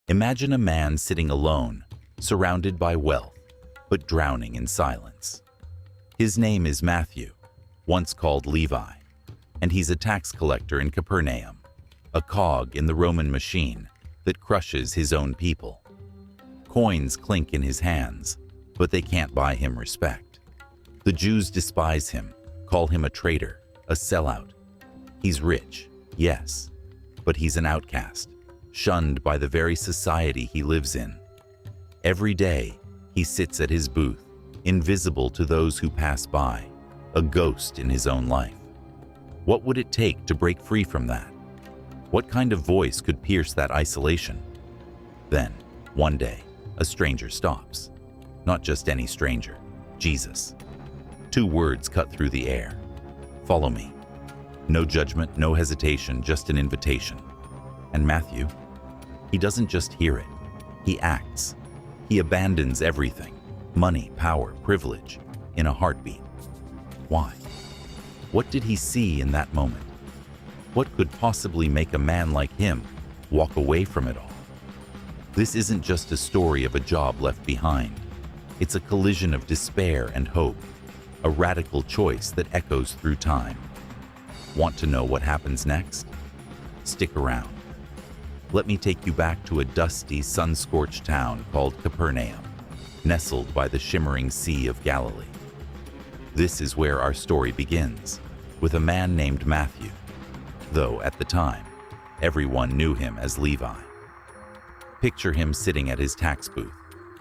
Imagine a man sitting alone, surrounded by wealth, but drowning in silence. His name is Matthew, once called Levi, and he's a tax collector in Capernaum, a cog in the Roman machine that crushes his own people. Coins clink in his hands, but they can't buy him respect. The Jews despise him, call him a traitor, a sellout. He's rich, yes, but he's an outcast, shunned by the very society he lives in. Every day, he sits at his booth, invisible to those who pass by, a ghost in his own life. What would it take to break free from that? What kind of voice could pierce that isolation? Then, one day, a stranger stops. Not just any stranger, Jesus. 2 words cut through the air. Follow me. No judgment, no hesitation, just an invitation. And Matthew, he doesn't just hear it, he acts. He abandons everything, money, power, privilege, in a heartbeat. Why? What did he see in that moment? What could possibly make a man like him walk away from it all? This isn't just a story of a job left behind. It's a collision of despair and hope, a radical choice that echoes through time. Want to know what happens next? Stick around. Let me take you back to a dusty, sun-scorched town called Capernaum, nestled by the shimmering Sea of Galilee. This is where our story begins, with a man named Matthew, though at the time, everyone knew him as Levi. Picture him sitting at his tax booth,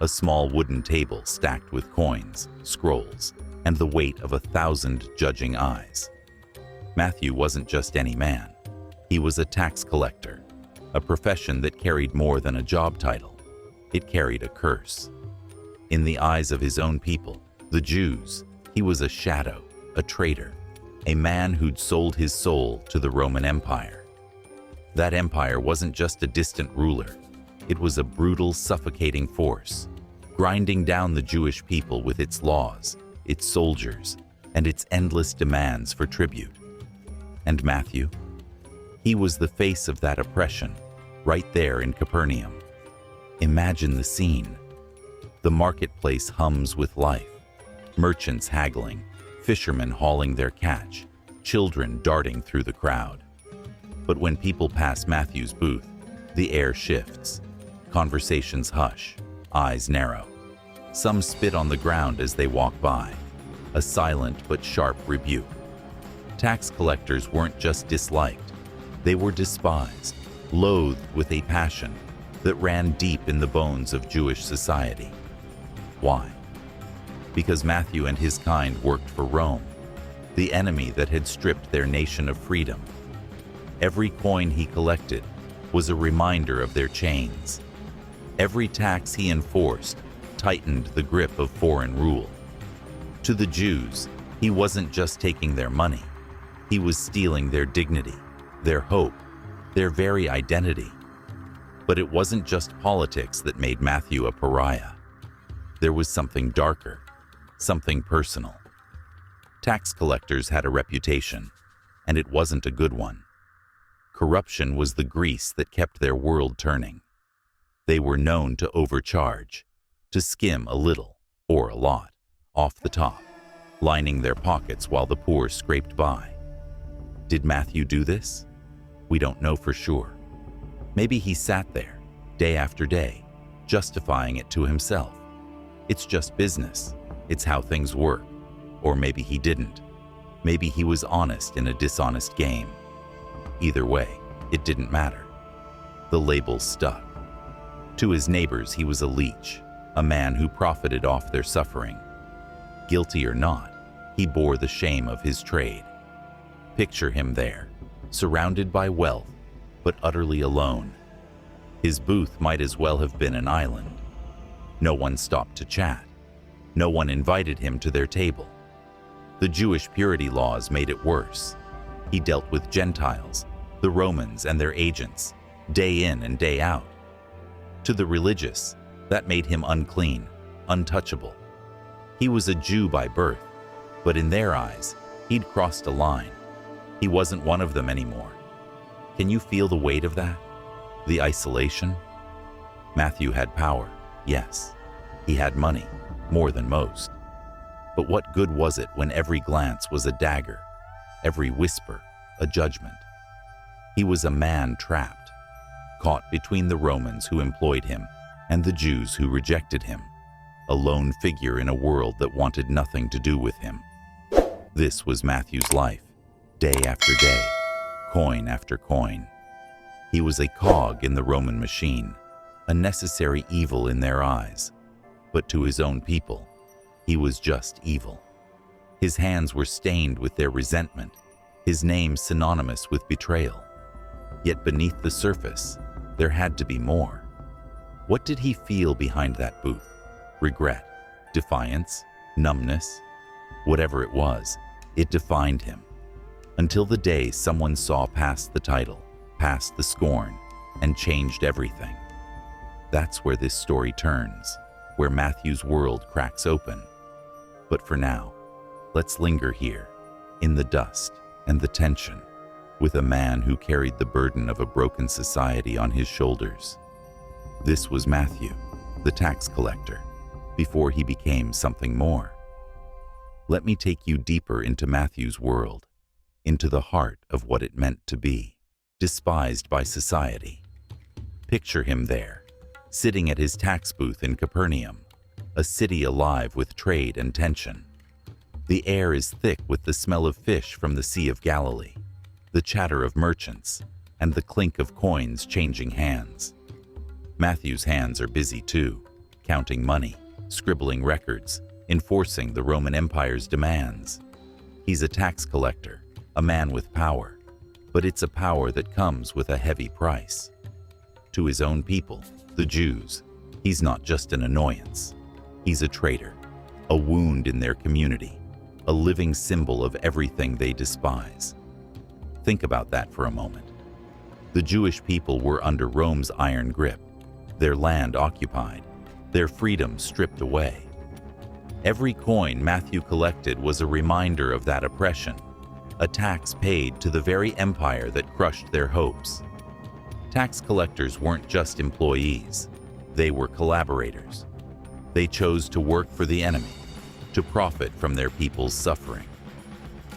a small wooden table stacked with coins, scrolls, and the weight of 1,000 judging eyes. Matthew wasn't just any man. He was a tax collector, a profession that carried more than a job title. It carried a curse. In the eyes of his own people, the Jews, he was a shadow, a traitor, a man who'd sold his soul to the Roman Empire. That empire wasn't just a distant ruler. It was a brutal, suffocating force, grinding down the Jewish people with its laws, its soldiers, and its endless demands for tribute. And Matthew? He was the face of that oppression, right there in Capernaum. Imagine the scene. The marketplace hums with life, merchants haggling, fishermen hauling their catch, children darting through the crowd. But when people pass Matthew's booth, the air shifts. Conversations hush, eyes narrow. Some spit on the ground as they walk by, a silent but sharp rebuke. Tax collectors weren't just disliked, they were despised, loathed with a passion that ran deep in the bones of Jewish society. Why? Because Matthew and his kind worked for Rome, the enemy that had stripped their nation of freedom. Every coin he collected was a reminder of their chains. Every tax he enforced tightened the grip of foreign rule. To the Jews, he wasn't just taking their money, he was stealing their dignity, their hope, their very identity. But it wasn't just politics that made Matthew a pariah. There was something darker, something personal. Tax collectors had a reputation, and it wasn't a good one. Corruption was the grease that kept their world turning. They were known to overcharge, to skim a little, or a lot, off the top, lining their pockets while the poor scraped by. Did Matthew do this? We don't know for sure. Maybe he sat there, day after day, justifying it to himself. It's just business. It's how things work. Or maybe he didn't. Maybe he was honest in a dishonest game. Either way, it didn't matter. The label stuck. To his neighbors, he was a leech, a man who profited off their suffering. Guilty or not, he bore the shame of his trade. Picture him there, surrounded by wealth, but utterly alone. His booth might as well have been an island. No one stopped to chat. No one invited him to their table. The Jewish purity laws made it worse. He dealt with Gentiles, the Romans and their agents, day in and day out. To the religious, that made him unclean, untouchable. He was a Jew by birth, but in their eyes, he'd crossed a line. He wasn't one of them anymore. Can you feel the weight of that? The isolation? Matthew had power, yes. He had money, more than most. But what good was it when every glance was a dagger, every whisper a judgment? He was a man trapped, caught between the Romans who employed him and the Jews who rejected him, a lone figure in a world that wanted nothing to do with him. This was Matthew's life, day after day, coin after coin. He was a cog in the Roman machine, a necessary evil in their eyes. But to his own people, he was just evil. His hands were stained with their resentment, his name synonymous with betrayal. Yet beneath the surface, there had to be more. What did he feel behind that booth? Regret, defiance, numbness? Whatever it was, it defined him. Until the day someone saw past the title, past the scorn, and changed everything. That's where this story turns, where Matthew's world cracks open. But for now, let's linger here, in the dust and the tension, with a man who carried the burden of a broken society on his shoulders. This was Matthew, the tax collector, before he became something more. Let me take you deeper into Matthew's world, into the heart of what it meant to be, despised by society. Picture him there, sitting at his tax booth in Capernaum, a city alive with trade and tension. The air is thick with the smell of fish from the Sea of Galilee, the chatter of merchants, and the clink of coins changing hands. Matthew's hands are busy too, counting money, scribbling records, enforcing the Roman Empire's demands. He's a tax collector, a man with power, but it's a power that comes with a heavy price. To his own people, the Jews, he's not just an annoyance. He's a traitor, a wound in their community, a living symbol of everything they despise. Think about that for a moment. The Jewish people were under Rome's iron grip, their land occupied, their freedom stripped away. Every coin Matthew collected was a reminder of that oppression, a tax paid to the very empire that crushed their hopes. Tax collectors weren't just employees, they were collaborators. They chose to work for the enemy, to profit from their people's suffering.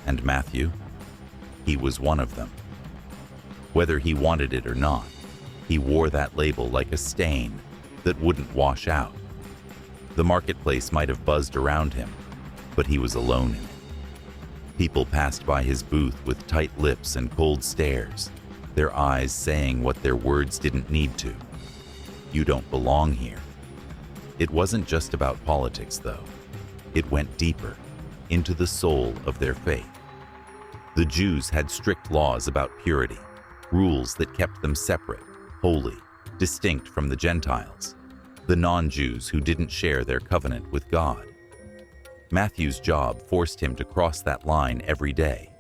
And Matthew? He was one of them. Whether he wanted it or not, he wore that label like a stain that wouldn't wash out. The marketplace might have buzzed around him, but he was alone in it. People passed by his booth with tight lips and cold stares, their eyes saying what their words didn't need to. You don't belong here. It wasn't just about politics, though. It went deeper, into the soul of their faith. The Jews had strict laws about purity, rules that kept them separate, holy, distinct from the Gentiles, the non-Jews who didn't share their covenant with God. Matthew's job forced him to cross that line every day.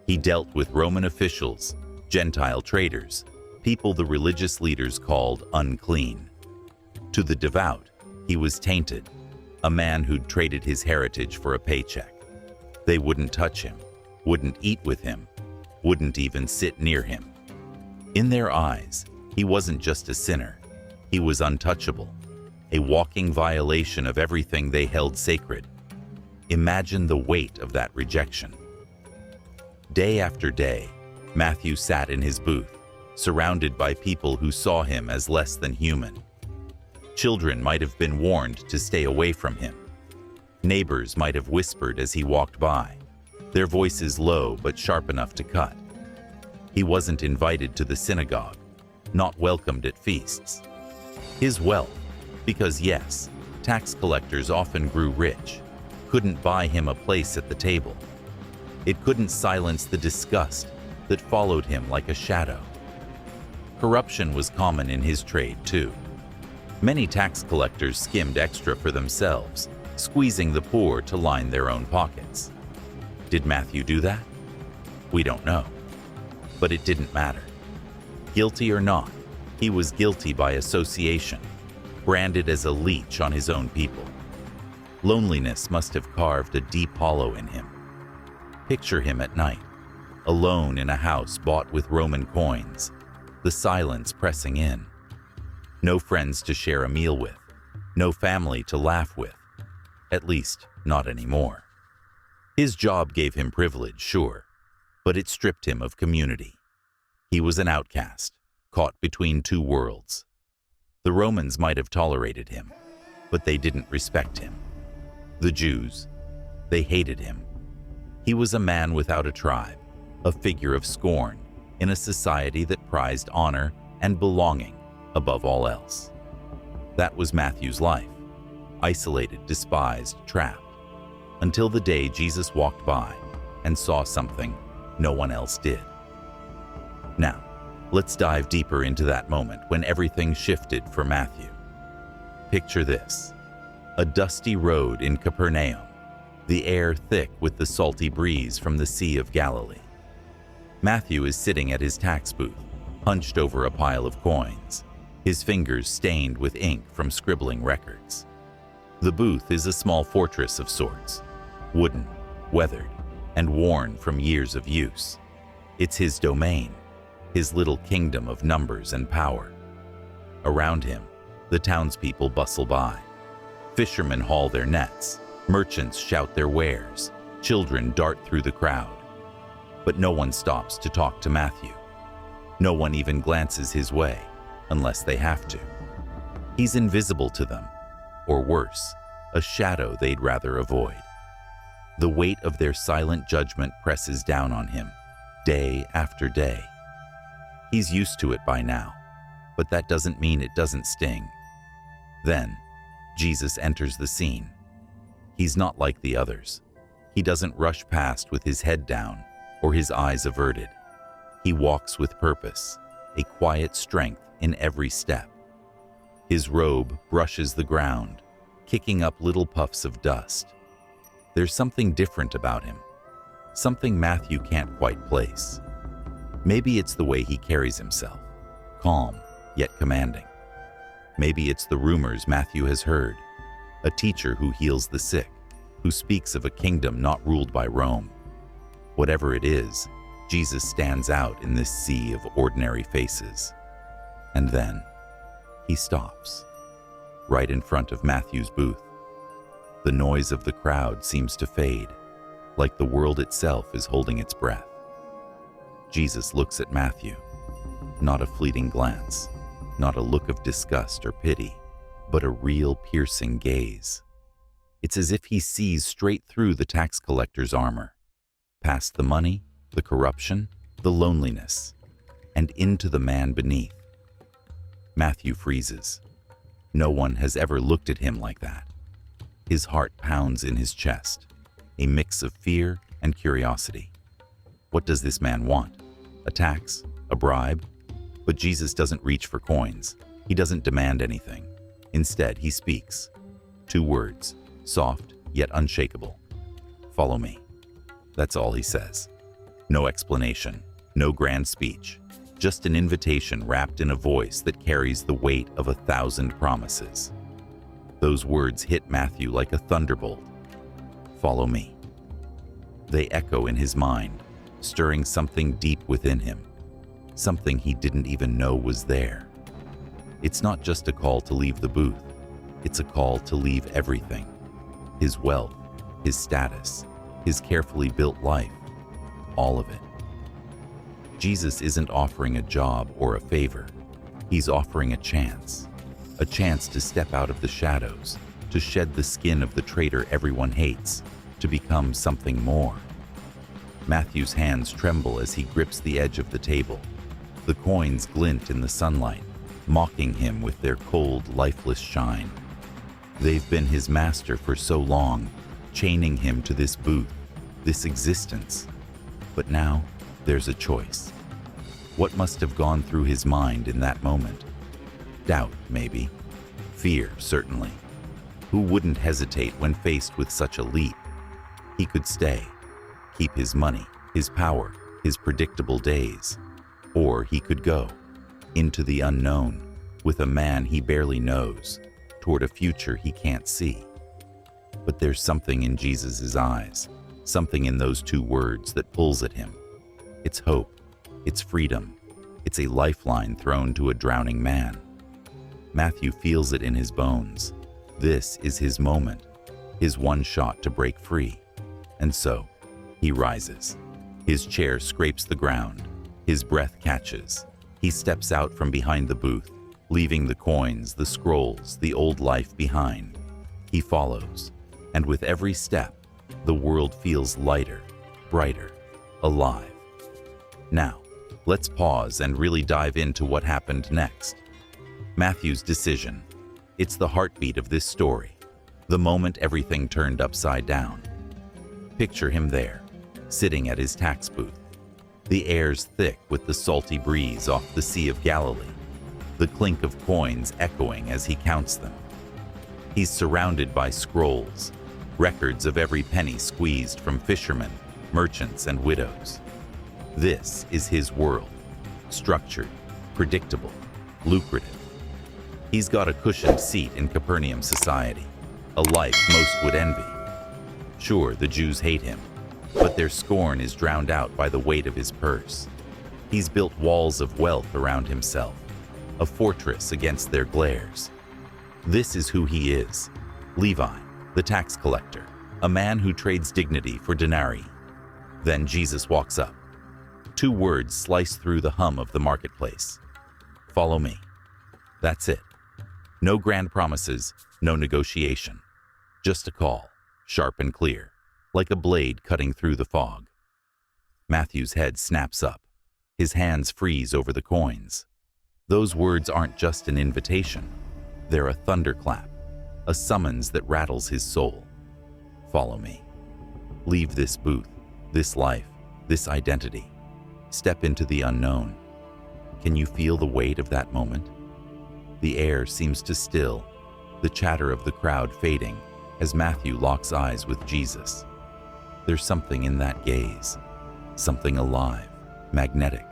He dealt with Roman officials, Gentile traders, people the religious leaders called unclean. To the devout, he was tainted, a man who'd traded his heritage for a paycheck. They wouldn't touch him, wouldn't eat with him, wouldn't even sit near him. In their eyes, he wasn't just a sinner, he was untouchable, a walking violation of everything they held sacred. Imagine the weight of that rejection. Day after day, Matthew sat in his booth, surrounded by people who saw him as less than human. Children might have been warned to stay away from him. Neighbors might have whispered as he walked by, their voices low but sharp enough to cut. He wasn't invited to the synagogue, not welcomed at feasts. His wealth, because yes, tax collectors often grew rich, couldn't buy him a place at the table. It couldn't silence the disgust that followed him like a shadow. Corruption was common in his trade too. Many tax collectors skimmed extra for themselves, squeezing the poor to line their own pockets. Did Matthew do that? We don't know. But it didn't matter. Guilty or not, he was guilty by association, branded as a leech on his own people. Loneliness must have carved a deep hollow in him. Picture him at night, alone in a house bought with Roman coins, the silence pressing in. No friends to share a meal with. No family to laugh with. At least, not anymore. His job gave him privilege, sure, but it stripped him of community. He was an outcast, caught between two worlds. The Romans might have tolerated him, but they didn't respect him. The Jews, they hated him. He was a man without a tribe, a figure of scorn in a society that prized honor and belonging above all else. That was Matthew's life, isolated, despised, trapped, until the day Jesus walked by and saw something no one else did. Now, let's dive deeper into that moment when everything shifted for Matthew. Picture this: a dusty road in Capernaum, the air thick with the salty breeze from the Sea of Galilee. Matthew is sitting at his tax booth, hunched over a pile of coins, his fingers stained with ink from scribbling records. The booth is a small fortress of sorts, wooden, weathered, and worn from years of use. It's his domain, his little kingdom of numbers and power. Around him, the townspeople bustle by. Fishermen haul their nets, merchants shout their wares, children dart through the crowd. But no one stops to talk to Matthew. No one even glances his way, unless they have to. He's invisible to them, or worse, a shadow they'd rather avoid. The weight of their silent judgment presses down on him, day after day. He's used to it by now, but that doesn't mean it doesn't sting. Then, Jesus enters the scene. He's not like the others. He doesn't rush past with his head down or his eyes averted. He walks with purpose, a quiet strength in every step. His robe brushes the ground, kicking up little puffs of dust. There's something different about him, something Matthew can't quite place. Maybe it's the way he carries himself, calm yet commanding. Maybe it's the rumors Matthew has heard, a teacher who heals the sick, who speaks of a kingdom not ruled by Rome. Whatever it is, Jesus stands out in this sea of ordinary faces. And then, he stops, right in front of Matthew's booth. The noise of the crowd seems to fade, like the world itself is holding its breath. Jesus looks at Matthew, not a fleeting glance, not a look of disgust or pity, but a real piercing gaze. It's as if he sees straight through the tax collector's armor, past the money, the corruption, the loneliness, and into the man beneath. Matthew freezes. No one has ever looked at him like that. His heart pounds in his chest, a mix of fear and curiosity. What does this man want? A tax? A bribe? But Jesus doesn't reach for coins. He doesn't demand anything. Instead, he speaks. 2 words, soft yet unshakable. Follow me. That's all he says. No explanation, no grand speech, just an invitation wrapped in a voice that carries the weight of 1,000 promises. Those words hit Matthew like a thunderbolt. Follow me. They echo in his mind, stirring something deep within him, something he didn't even know was there. It's not just a call to leave the booth, it's a call to leave everything. His wealth, his status, his carefully built life, all of it. Jesus isn't offering a job or a favor. He's offering a chance to step out of the shadows, to shed the skin of the traitor everyone hates, to become something more. Matthew's hands tremble as he grips the edge of the table. The coins glint in the sunlight, mocking him with their cold, lifeless shine. They've been his master for so long, chaining him to this booth, this existence. But now, there's a choice. What must have gone through his mind in that moment? Doubt, maybe. Fear, certainly. Who wouldn't hesitate when faced with such a leap? He could stay, keep his money, his power, his predictable days. Or he could go, into the unknown, with a man he barely knows, toward a future he can't see. But there's something in Jesus' eyes, something in those 2 words that pulls at him. It's hope, it's freedom, it's a lifeline thrown to a drowning man. Matthew feels it in his bones. This is his moment, his one shot to break free. And so, he rises. His chair scrapes the ground. His breath catches. He steps out from behind the booth, leaving the coins, the scrolls, the old life behind. He follows, and with every step, the world feels lighter, brighter, alive. Now, let's pause and really dive into what happened next. Matthew's decision. It's the heartbeat of this story, the moment everything turned upside down. Picture him there, sitting at his tax booth. The air's thick with the salty breeze off the Sea of Galilee, the clink of coins echoing as he counts them. He's surrounded by scrolls, records of every penny squeezed from fishermen, merchants, and widows. This is his world, structured, predictable, lucrative. He's got a cushioned seat in Capernaum society, a life most would envy. Sure, the Jews hate him, but their scorn is drowned out by the weight of his purse. He's built walls of wealth around himself, a fortress against their glares. This is who he is, Levi, the tax collector, a man who trades dignity for denarii. Then Jesus walks up. 2 words slice through the hum of the marketplace. Follow me. That's it. No grand promises, no negotiation. Just a call, sharp and clear, like a blade cutting through the fog. Matthew's head snaps up. His hands freeze over the coins. Those words aren't just an invitation. They're a thunderclap, a summons that rattles his soul. Follow me. Leave this booth, this life, this identity. Step into the unknown. Can you feel the weight of that moment? The air seems to still, the chatter of the crowd fading as Matthew locks eyes with Jesus. There's something in that gaze, something alive, magnetic,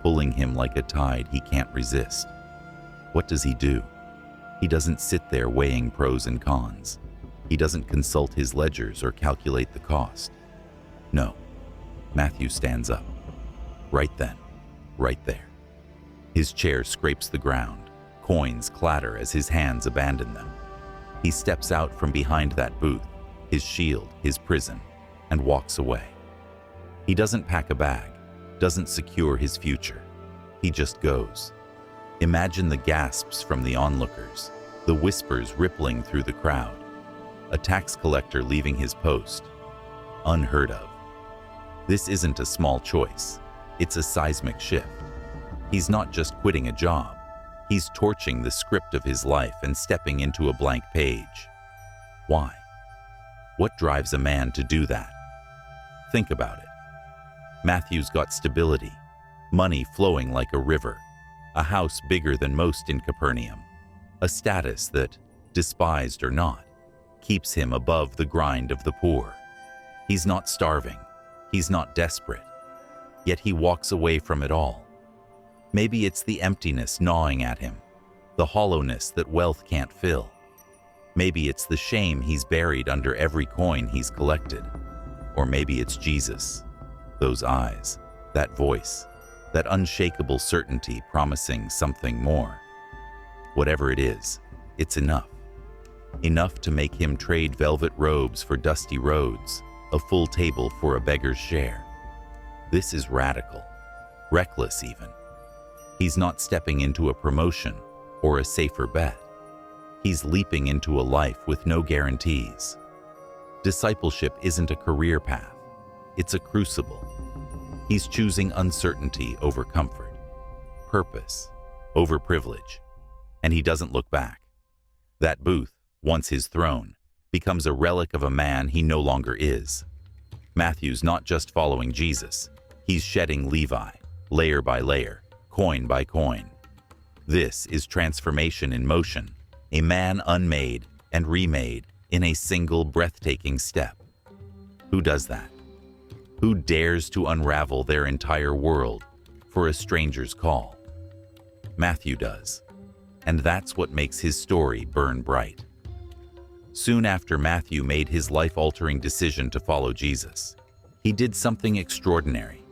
pulling him like a tide he can't resist. What does he do? He doesn't sit there weighing pros and cons. He doesn't consult his ledgers or calculate the cost. No, Matthew stands up. Right then, right there. His chair scrapes the ground. Coins clatter as his hands abandon them. He steps out from behind that booth, his shield, his prison, and walks away. He doesn't pack a bag, doesn't secure his future. He just goes. Imagine the gasps from the onlookers, the whispers rippling through the crowd. A tax collector leaving his post. Unheard of. This isn't a small choice. It's a seismic shift. He's not just quitting a job. He's torching the script of his life and stepping into a blank page. Why? What drives a man to do that? Think about it. Matthew's got stability, money flowing like a river, a house bigger than most in Capernaum, a status that, despised or not, keeps him above the grind of the poor. He's not starving. He's not desperate. Yet he walks away from it all. Maybe it's the emptiness gnawing at him, the hollowness that wealth can't fill. Maybe it's the shame he's buried under every coin he's collected. Or maybe it's Jesus, those eyes, that voice, that unshakable certainty promising something more. Whatever it is, it's enough. Enough to make him trade velvet robes for dusty roads, a full table for a beggar's share. This is radical, reckless even. He's not stepping into a promotion or a safer bet. He's leaping into a life with no guarantees. Discipleship isn't a career path. It's a crucible. He's choosing uncertainty over comfort, purpose over privilege, and he doesn't look back. That booth, once his throne, becomes a relic of a man he no longer is. Matthew's not just following Jesus. He's shedding Levi, layer by layer, coin by coin. This is transformation in motion, a man unmade and remade in a single breathtaking step. Who does that? Who dares to unravel their entire world for a stranger's call? Matthew does, and that's what makes his story burn bright. Soon after Matthew made his life-altering decision to follow Jesus, he did something extraordinary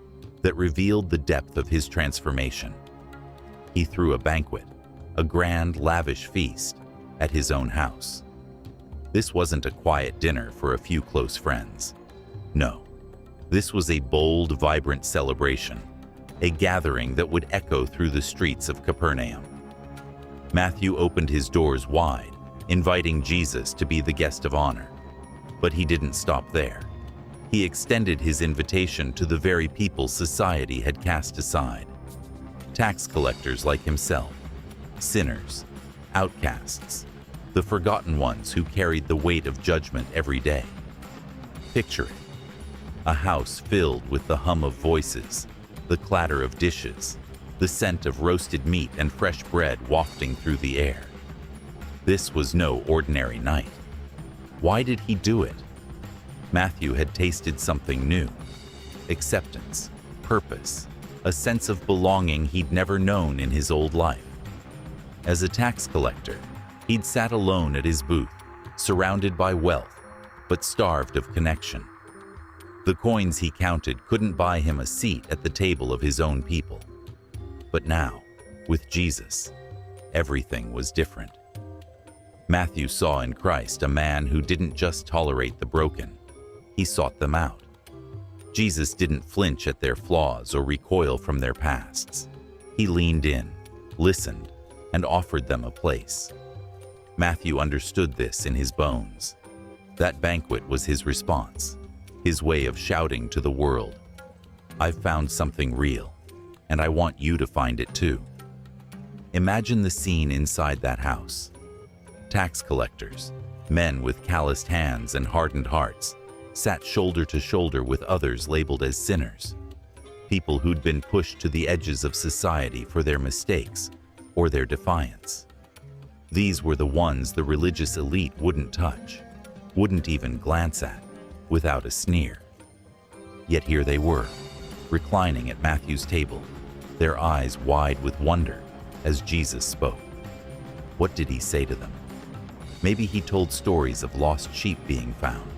that revealed the depth of his transformation. He threw a banquet, a grand, lavish feast at his own house. This wasn't a quiet dinner for a few close friends. No, this was a bold, vibrant celebration, a gathering that would echo through the streets of Capernaum. Matthew opened his doors wide, inviting Jesus to be the guest of honor. But he didn't stop there. He extended his invitation to the very people society had cast aside. Tax collectors like himself, sinners, outcasts, the forgotten ones who carried the weight of judgment every day. Picture it. A house filled with the hum of voices, the clatter of dishes, the scent of roasted meat and fresh bread wafting through the air. This was no ordinary night. Why did he do it? Matthew had tasted something new. Acceptance, purpose, a sense of belonging he'd never known in his old life. As a tax collector, he'd sat alone at his booth, surrounded by wealth, but starved of connection. The coins he counted couldn't buy him a seat at the table of his own people. But now, with Jesus, everything was different. Matthew saw in Christ a man who didn't just tolerate the broken, he sought them out. Jesus didn't flinch at their flaws or recoil from their pasts. He leaned in, listened, and offered them a place. Matthew understood this in his bones. That banquet was his response, his way of shouting to the world, "I've found something real, and I want you to find it too." Imagine the scene inside that house. Tax collectors, men with calloused hands and hardened hearts, sat shoulder to shoulder with others labeled as sinners, people who'd been pushed to the edges of society for their mistakes or their defiance. These were the ones the religious elite wouldn't touch, wouldn't even glance at, without a sneer. Yet here they were, reclining at Matthew's table, their eyes wide with wonder as Jesus spoke. What did he say to them? Maybe he told stories of lost sheep being found,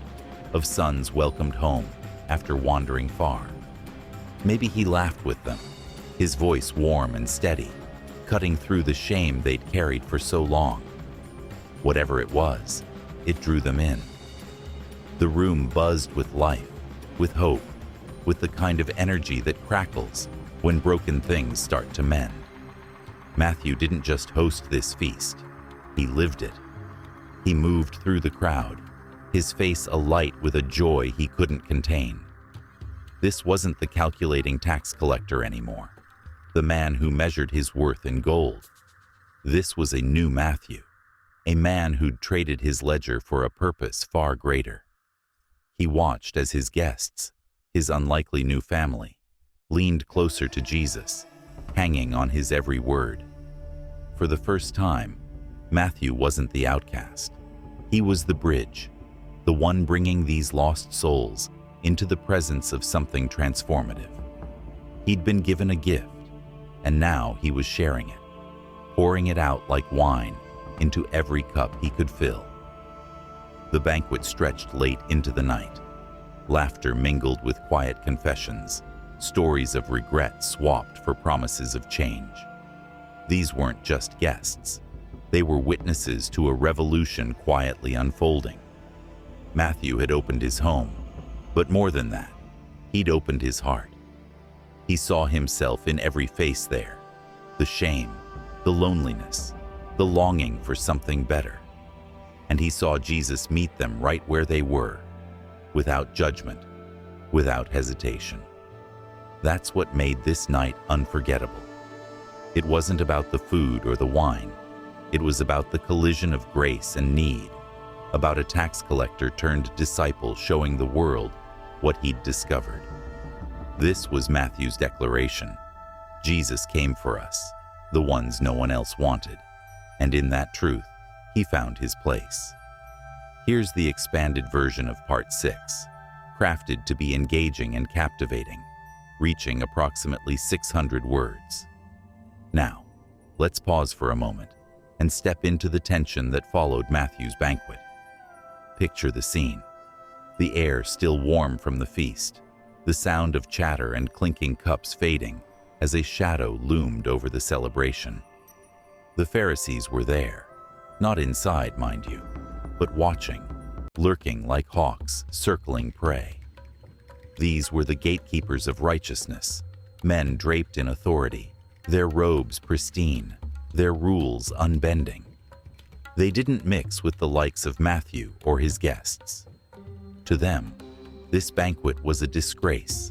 of sons welcomed home after wandering far. Maybe he laughed with them, his voice warm and steady, cutting through the shame they'd carried for so long. Whatever it was, it drew them in. The room buzzed with life, with hope, with the kind of energy that crackles when broken things start to mend. Matthew didn't just host this feast, he lived it. He moved through the crowd, his face alight with a joy he couldn't contain. This wasn't the calculating tax collector anymore, the man who measured his worth in gold. This was a new Matthew, a man who'd traded his ledger for a purpose far greater. He watched as his guests, his unlikely new family, leaned closer to Jesus, hanging on his every word. For the first time, Matthew wasn't the outcast. He was the bridge, the one bringing these lost souls into the presence of something transformative. He'd been given a gift, and now he was sharing it, pouring it out like wine into every cup he could fill. The banquet stretched late into the night. Laughter mingled with quiet confessions, stories of regret swapped for promises of change. These weren't just guests. They were witnesses to a revolution quietly unfolding. Matthew had opened his home, but more than that, he'd opened his heart. He saw himself in every face there, the shame, the loneliness, the longing for something better. And he saw Jesus meet them right where they were, without judgment, without hesitation. That's what made this night unforgettable. It wasn't about the food or the wine. It was about the collision of grace and need, about a tax collector turned disciple showing the world what he'd discovered. This was Matthew's declaration. Jesus came for us, the ones no one else wanted, and in that truth, he found his place. Here's the expanded version of Part 6, crafted to be engaging and captivating, reaching approximately 600 words. Now, let's pause for a moment and step into the tension that followed Matthew's banquet. Picture the scene. The air still warm from the feast, the sound of chatter and clinking cups fading as a shadow loomed over the celebration. The Pharisees were there, not inside, mind you, but watching, lurking like hawks, circling prey. These were the gatekeepers of righteousness, men draped in authority, their robes pristine, their rules unbending. They didn't mix with the likes of Matthew or his guests. To them, this banquet was a disgrace,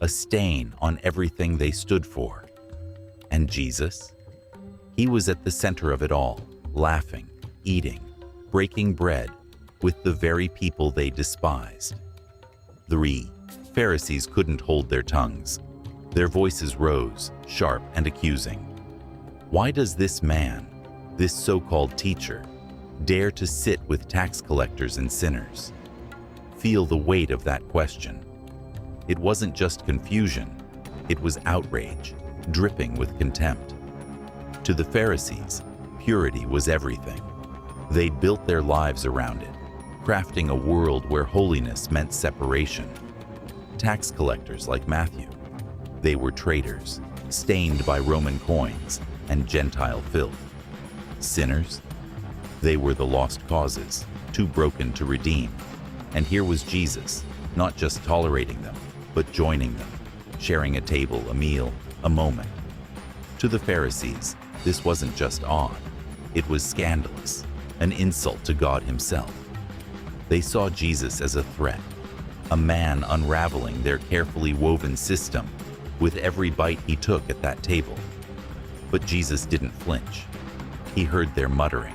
a stain on everything they stood for. And Jesus? He was at the center of it all, laughing, eating, breaking bread with the very people they despised. The Pharisees couldn't hold their tongues. Their voices rose, sharp and accusing. Why does this man, this so-called teacher, dare to sit with tax collectors and sinners? Feel the weight of that question. It wasn't just confusion, it was outrage, dripping with contempt. To the Pharisees, purity was everything. They'd built their lives around it, crafting a world where holiness meant separation. Tax collectors like Matthew, they were traitors, stained by Roman coins and Gentile filth. Sinners, they were the lost causes, too broken to redeem. And here was Jesus, not just tolerating them, but joining them, sharing a table, a meal, a moment. To the Pharisees, this wasn't just odd, it was scandalous, an insult to God himself. They saw Jesus as a threat, a man unraveling their carefully woven system with every bite he took at that table. But Jesus didn't flinch. He heard their muttering,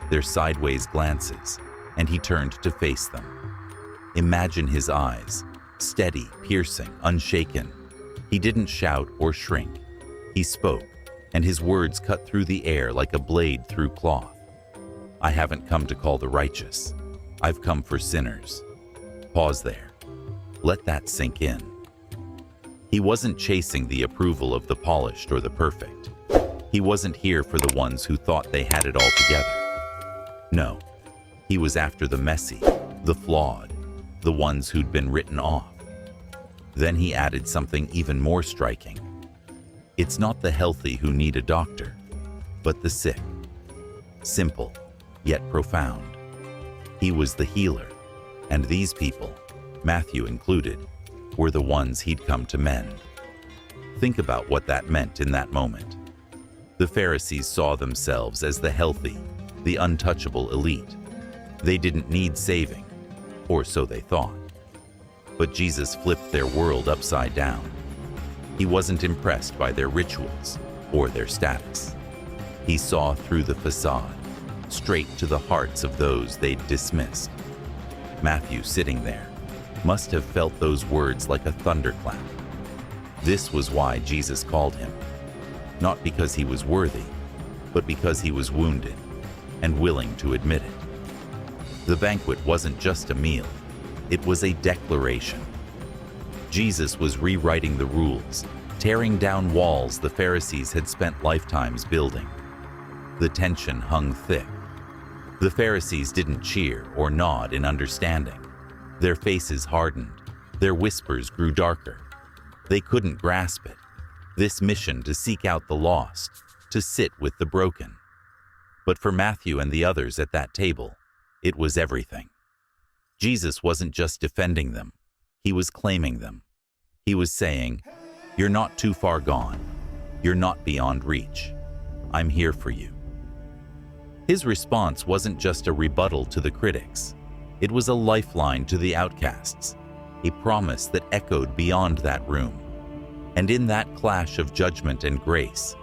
their sideways glances, and he turned to face them. Imagine his eyes, steady, piercing, unshaken. He didn't shout or shrink. He spoke, and his words cut through the air like a blade through cloth. I haven't come to call the righteous. I've come for sinners. Pause there. Let that sink in. He wasn't chasing the approval of the polished or the perfect. He wasn't here for the ones who thought they had it all together. No, he was after the messy, the flawed, the ones who'd been written off. Then he added something even more striking. It's not the healthy who need a doctor, but the sick. Simple, yet profound. He was the healer, and these people, Matthew included, were the ones he'd come to mend. Think about what that meant in that moment. The Pharisees saw themselves as the healthy, the untouchable elite. They didn't need saving, or so they thought. But Jesus flipped their world upside down. He wasn't impressed by their rituals or their status. He saw through the facade, straight to the hearts of those they'd dismissed. Matthew, sitting there, must have felt those words like a thunderclap. This was why Jesus called him, not because he was worthy, but because he was wounded and willing to admit it. The banquet wasn't just a meal, it was a declaration. Jesus was rewriting the rules, tearing down walls the Pharisees had spent lifetimes building. The tension hung thick. The Pharisees didn't cheer or nod in understanding. Their faces hardened, their whispers grew darker. They couldn't grasp it, this mission to seek out the lost, to sit with the broken. But for Matthew and the others at that table, it was everything. Jesus wasn't just defending them, he was claiming them. He was saying, "You're not too far gone. You're not beyond reach. I'm here for you." His response wasn't just a rebuttal to the critics. It was a lifeline to the outcasts, a promise that echoed beyond that room. And in that clash of judgment and grace,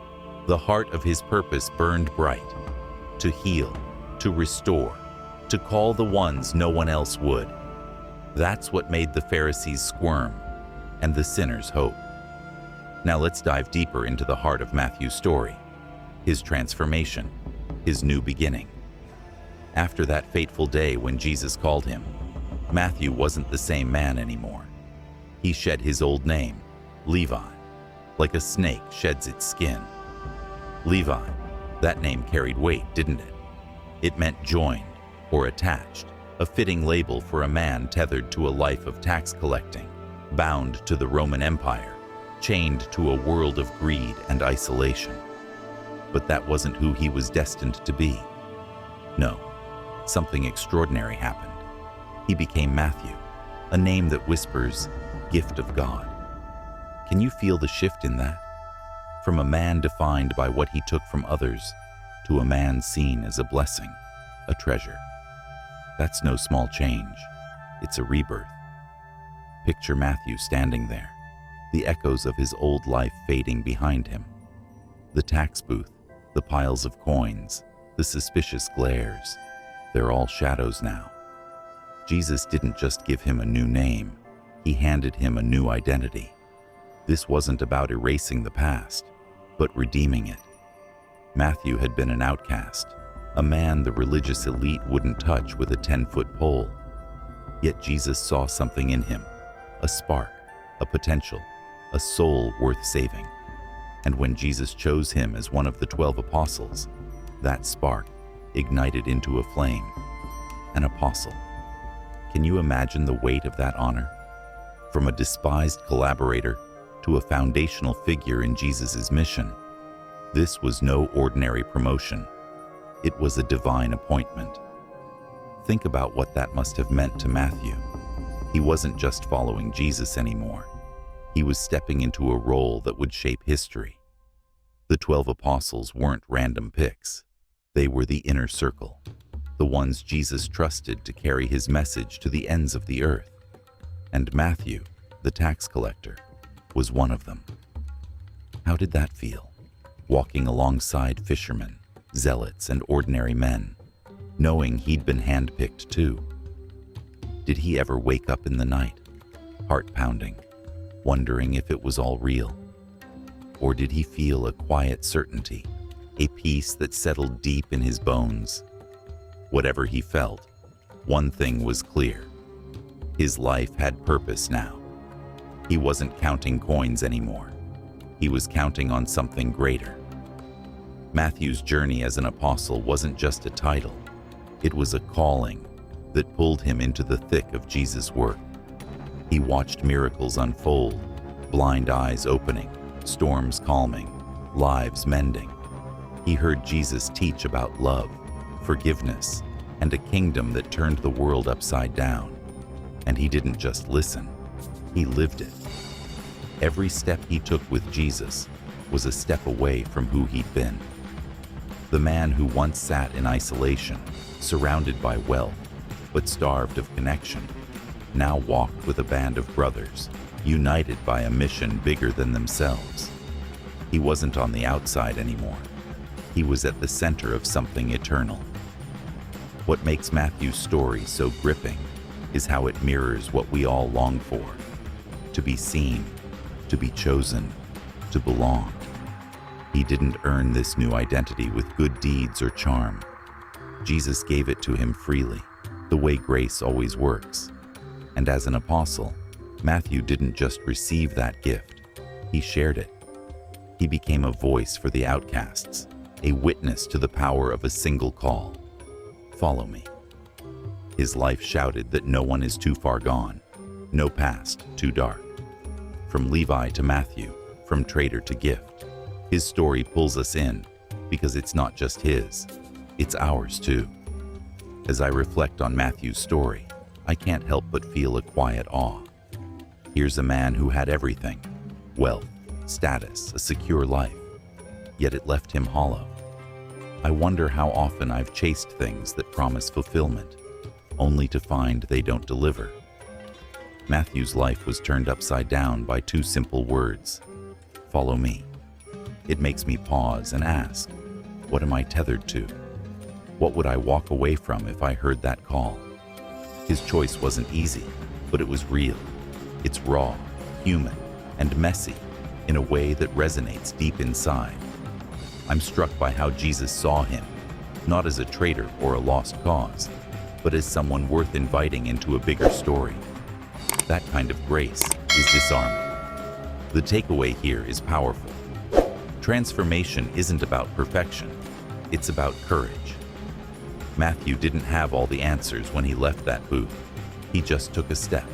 the heart of his purpose burned bright, to heal, to restore, to call the ones no one else would. That's what made the Pharisees squirm and the sinners hope. Now let's dive deeper into the heart of Matthew's story, his transformation, his new beginning. After that fateful day when Jesus called him, Matthew wasn't the same man anymore. He shed his old name, Levi, like a snake sheds its skin. Levi, that name carried weight, didn't it? It meant joined or attached, a fitting label for a man tethered to a life of tax collecting, bound to the Roman Empire, chained to a world of greed and isolation. But that wasn't who he was destined to be. No, something extraordinary happened. He became Matthew, a name that whispers, gift of God. Can you feel the shift in that? From a man defined by what he took from others, to a man seen as a blessing, a treasure. That's no small change. It's a rebirth. Picture Matthew standing there, the echoes of his old life fading behind him. The tax booth, the piles of coins, the suspicious glares, they're all shadows now. Jesus didn't just give him a new name, he handed him a new identity. This wasn't about erasing the past, but redeeming it. Matthew had been an outcast, a man the religious elite wouldn't touch with a 10-foot pole. Yet Jesus saw something in him, a spark, a potential, a soul worth saving. And when Jesus chose him as one of the 12 apostles, that spark ignited into a flame, an apostle. Can you imagine the weight of that honor? From a despised collaborator to a foundational figure in Jesus' mission, this was no ordinary promotion. It was a divine appointment. Think about what that must have meant to Matthew. He wasn't just following Jesus anymore. He was stepping into a role that would shape history. The 12 apostles weren't random picks. They were the inner circle, the ones Jesus trusted to carry his message to the ends of the earth. And Matthew, the tax collector, was one of them. How did that feel? Walking alongside fishermen, zealots, and ordinary men, knowing he'd been handpicked too. Did he ever wake up in the night, heart pounding, wondering if it was all real? Or did he feel a quiet certainty, a peace that settled deep in his bones? Whatever he felt, one thing was clear. His life had purpose now. He wasn't counting coins anymore. He was counting on something greater. Matthew's journey as an apostle wasn't just a title. It was a calling that pulled him into the thick of Jesus' work. He watched miracles unfold, blind eyes opening, storms calming, lives mending. He heard Jesus teach about love, forgiveness, and a kingdom that turned the world upside down. And he didn't just listen, he lived it. Every step he took with Jesus was a step away from who he'd been. The man who once sat in isolation, surrounded by wealth, but starved of connection, now walked with a band of brothers, united by a mission bigger than themselves. He wasn't on the outside anymore. He was at the center of something eternal. What makes Matthew's story so gripping is how it mirrors what we all long for: to be seen, to be chosen, to belong. He didn't earn this new identity with good deeds or charm. Jesus gave it to him freely, the way grace always works. And as an apostle, Matthew didn't just receive that gift, he shared it. He became a voice for the outcasts, a witness to the power of a single call: follow me. His life shouted that no one is too far gone, no past too dark. From Levi to Matthew, from traitor to gift, his story pulls us in because it's not just his, it's ours too. As I reflect on Matthew's story, I can't help but feel a quiet awe. Here's a man who had everything: wealth, status, a secure life, yet it left him hollow. I wonder how often I've chased things that promise fulfillment, only to find they don't deliver. Matthew's life was turned upside down by two simple words: follow me. It makes me pause and ask, what am I tethered to? What would I walk away from if I heard that call? His choice wasn't easy, but it was real. It's raw, human, and messy in a way that resonates deep inside. I'm struck by how Jesus saw him, not as a traitor or a lost cause, but as someone worth inviting into a bigger story. That kind of grace is disarming. The takeaway here is powerful. Transformation isn't about perfection, it's about courage. Matthew didn't have all the answers when he left that booth. He just took a step.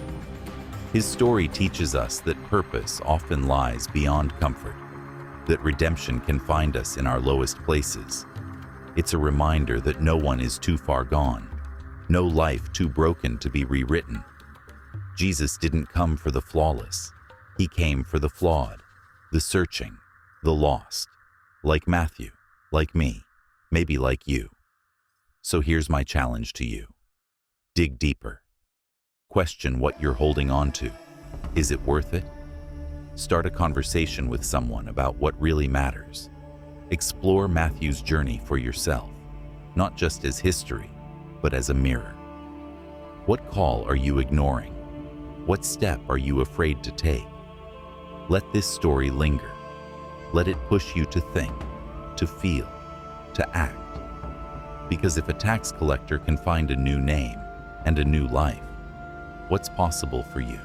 His story teaches us that purpose often lies beyond comfort. that redemption can find us in our lowest places. It's a reminder that no one is too far gone, no life too broken to be rewritten. Jesus didn't come for the flawless. He came for the flawed, the searching, the lost, like Matthew, like me, maybe like you. So here's my challenge to you. Dig deeper. Question what you're holding on to. Is it worth it? Start a conversation with someone about what really matters. Explore Matthew's journey for yourself, not just as history, but as a mirror. What call are you ignoring? What step are you afraid to take? Let this story linger. Let it push you to think, to feel, to act. Because if a tax collector can find a new name and a new life, what's possible for you?